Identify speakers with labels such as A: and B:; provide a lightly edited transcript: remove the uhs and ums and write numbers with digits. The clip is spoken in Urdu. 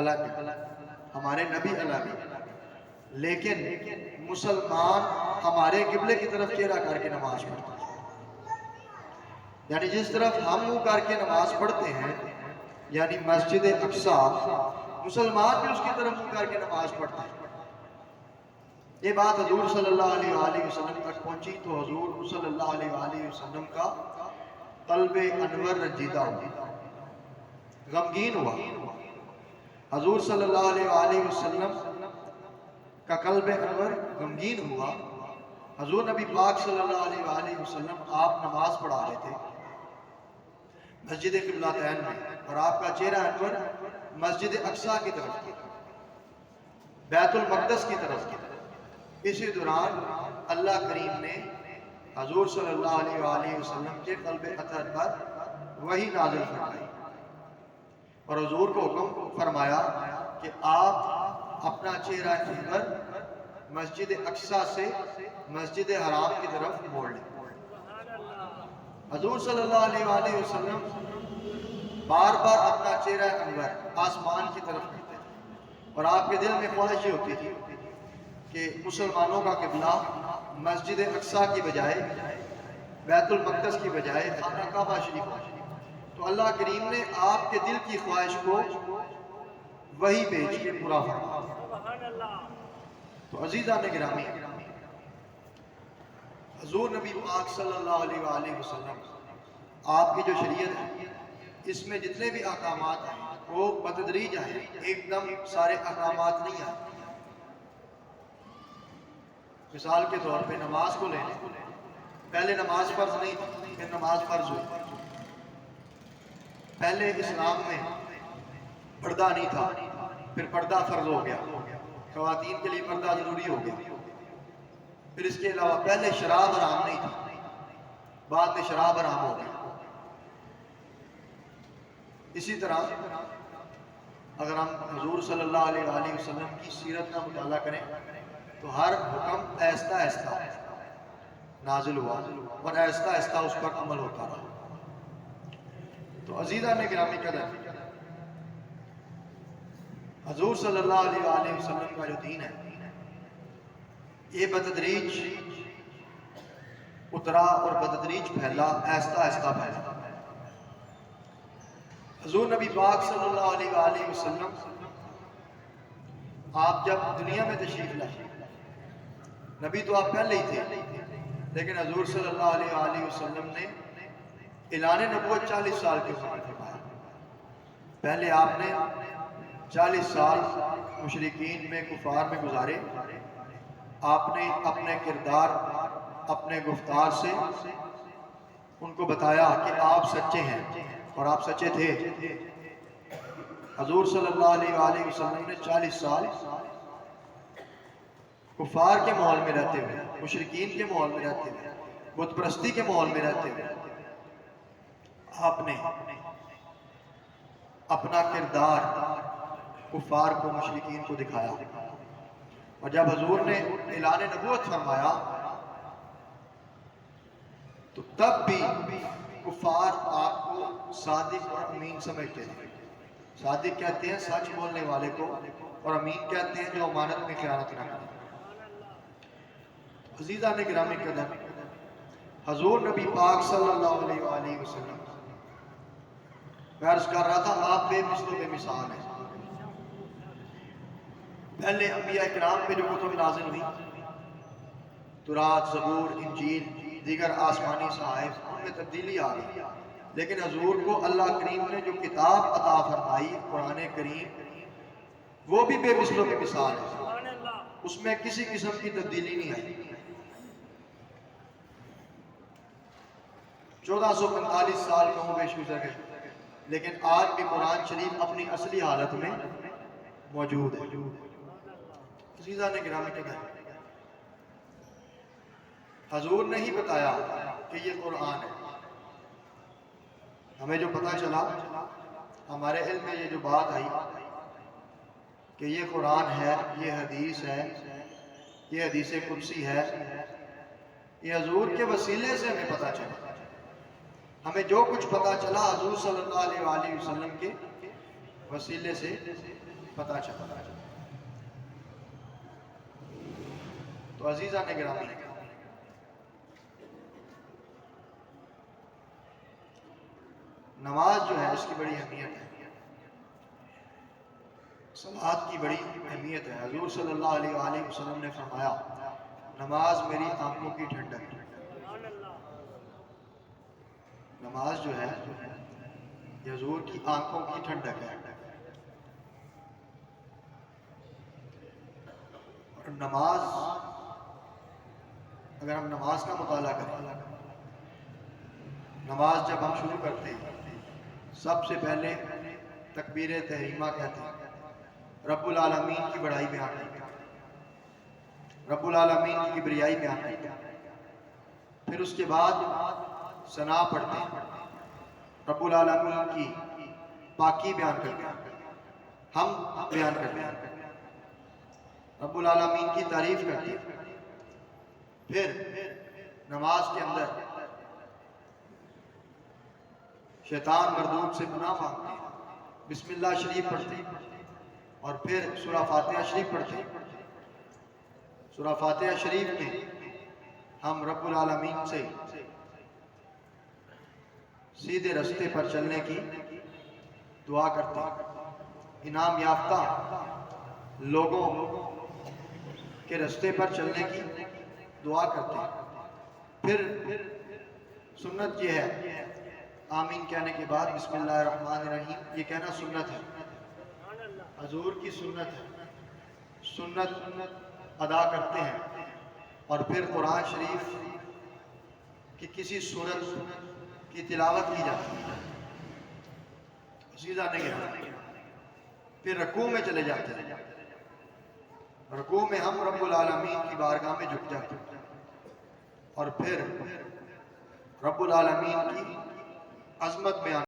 A: الگ ہے، ہمارے نبی الگ ہے، لیکن مسلمان ہمارے قبلے کی طرف چہرہ کر کے نماز پڑھتے ہیں۔ یعنی جس طرف ہم منہ کر کے نماز پڑھتے ہیں، یعنی مسجد اقصی، مسلمان بھی اس کی طرف منہ کر کے نماز پڑھتے ہیں۔ یہ بات حضور صلی اللہ علیہ وآلہ وسلم تک پہنچی تو حضور صلی اللہ علیہ وآلہ وسلم کا قلب انور رنجیدہ ہوا، غمگین ہوا۔ حضور صلی اللہ علیہ وآلہ وسلم کا قلب انور غمگین ہوا۔ حضور نبی پاک صلی اللہ علیہ وآلہ وسلم آپ نماز پڑھا رہے تھے مسجد قبلتین میں، اور آپ کا چہرہ انور مسجد اقصی کی طرف تھا، بیت المقدس کی طرف تھا۔ اسی دوران اللہ کریم نے حضور صلی اللہ علیہ وآلہ وسلم کے قلب اطہر پر وحی نازل فرمائی، اور حضور کو حکم فرمایا کہ آپ اپنا چہرہ انور مسجد اقصی سے مسجد حرام کی طرف موڑ لیں۔ حضور صلی اللہ علیہ وآلہ وسلم بار بار اپنا چہرہ انور آسمان کی طرف کرتے تھے، اور آپ کے دل میں خواہش یہ ہوتی تھی کہ مسلمانوں کا قبلہ مسجد اقصی کی بجائے، بیت المقدس کی بجائے خانہ کعبہ شریف ہو۔ تو اللہ کریم نے آپ کے دل کی خواہش کو وہی بھیج کے پورا فرمایا۔ تو عزیزان گرامی، حضور نبی پاک صلی اللہ علیہ وآلہ وسلم آپ کی جو شریعت ہے، اس میں جتنے بھی احکامات ہیں وہ بتدریج ہیں، ایک دم سارے احکامات نہیں ہیں۔ مثال کے طور پہ نماز کو لے لیں، پہلے نماز فرض نہیں تھی، پھر نماز فرض ہوئی۔ پہلے اسلام میں پردہ نہیں تھا، پھر پردہ فرض ہو گیا، خواتین کے لیے پردہ ضروری ہو گیا۔ پھر اس کے علاوہ پہلے شراب حرام نہیں تھی، بعد میں شراب حرام ہو گیا۔ اسی طرح اگر ہم حضور صلی اللہ علیہ وآلہ وسلم کی سیرت کا مطالعہ کریں تو ہر حکم آہستہ آہستہ نازل ہوا، اور آہستہ آہستہ اس پر عمل ہوتا رہا۔ تو عزیزان گرامی قدر، حضور صلی اللہ علیہ وآلہ وسلم کا جو دین ہے یہ بتدریج اترا اور بتدریج پھیلا، آہستہ آہستہ پھیلا۔ حضور نبی پاک صلی اللہ علیہ وآلہ وسلم آپ جب دنیا میں تشریف لائے، نبی تو آپ پہلے ہی تھے، لیکن حضور صلی اللہ علیہ وآلہ وسلم نے اعلان نبوت 40 سال کے عمر میں فرمایا۔ پہلے آپ نے 40 سال مشرکین میں، کفار میں گزارے۔ آپ نے اپنے کردار، اپنے گفتار سے ان کو بتایا کہ آپ سچے ہیں، اور آپ سچے تھے۔ حضور صلی اللہ علیہ وآلہ وسلم نے 40 سال کفار کے ماحول میں رہتے ہوئے، مشرکین کے ماحول میں رہتے ہوئے، بت پرستی کے ماحول میں رہتے ہوئے آپ نے اپنا کردار کفار کو، مشرکین کو دکھایا۔ اور جب حضور نے اعلان نبوت فرمایا تو تب بھی کفار آپ کو صادق اور امین سمجھتے تھے۔ صادق کہتے ہیں سچ بولنے والے کو، اور امین کہتے ہیں جو امانت میں خیانت نہ کرے۔ عزیزان گرامی قدر، حضور نبی پاک صلی اللہ علیہ وآلہ وسلم، میں عرض کر رہا تھا آپ بے مثل و بے مثال ہیں۔ پہلے انبیاء کرام پہ جو کتب نازل ہوئی، تورات، زبور، انجیل، دیگر آسمانی صحائف، ان میں تبدیلی آ گئی، لیکن حضور کو اللہ کریم نے جو کتاب عطا فرمائی، قرآن کریم، وہ بھی بے مثل و بے مثال ہے، اس میں کسی قسم کی تبدیلی نہیں آئی۔ 1445 سال کم و بیش گزر گئے، لیکن آج بھی قرآن شریف اپنی اصلی حالت میں موجود ہے۔ عزیزان گرامی قدر، حضور نے ہی بتایا کہ یہ قرآن ہے۔ ہمیں جو پتہ چلا، ہمارے علم میں یہ جو بات آئی کہ یہ قرآن ہے، یہ حدیث ہے، یہ حدیث قدسی ہے، یہ حضور کے وسیلے سے ہمیں پتہ چلا۔ ہمیں جو کچھ پتہ چلا حضور صلی اللہ علیہ وآلہ وسلم کے وسیلے سے پتہ چلا۔ تو عزیزان گرامی، نماز جو ہے اس کی بڑی اہمیت ہے، صلاۃ کی بڑی اہمیت ہے۔ حضور صلی اللہ علیہ وآلہ وسلم نے فرمایا نماز میری آنکھوں کی ٹھنڈک ہے۔ نماز جو ہے یہ حضور کی آنکھوں کی ٹھنڈک ہے۔ اور نماز، اگر ہم نماز کا مطالعہ کریں، نماز جب ہم شروع کرتے ہیں سب سے پہلے تکبیر تحریمہ کہتے ہیں، رب العالمین کی بڑائی بیان کرتے ہیں، رب العالمین کی کبریائی بیان کرتے ہیں۔ پھر اس کے بعد ثنا پڑھتے ہیں، رب العالمین کی پاکی بیان کرتے ہیں، ہم بیان کرتے ہیں، رب العالمین کی تعریف کرتے ہیں۔ پھر نماز کے اندر شیطان مردود سے پناہ مانگتے ہیں، بسم اللہ شریف پڑھتے ہیں، اور پھر سورہ فاتحہ شریف پڑھتے ہیں۔ سورہ فاتحہ شریف میں ہم رب العالمین سے سیدھے رستے پر چلنے کی دعا کرتے ہیں، انعام یافتہ لوگوں کے رستے پر چلنے کی دعا کرتے ہیں۔ پھر سنت یہ ہے آمین کہنے کے بعد بسم اللہ الرحمن الرحیم یہ کہنا سنت ہے، حضور کی سنت ہے، سنت ادا کرتے ہیں۔ اور پھر قرآن شریف کی کسی سورت کی تلاوت کی جاتی ہے، عزیزان گرامی، پھر رکوع میں چلے جاتے ہیں، رکوع میں ہم رب العالمین کی بارگاہ میں جھک جاتے ہیں، اور پھر رب العالمین کی عظمت بیان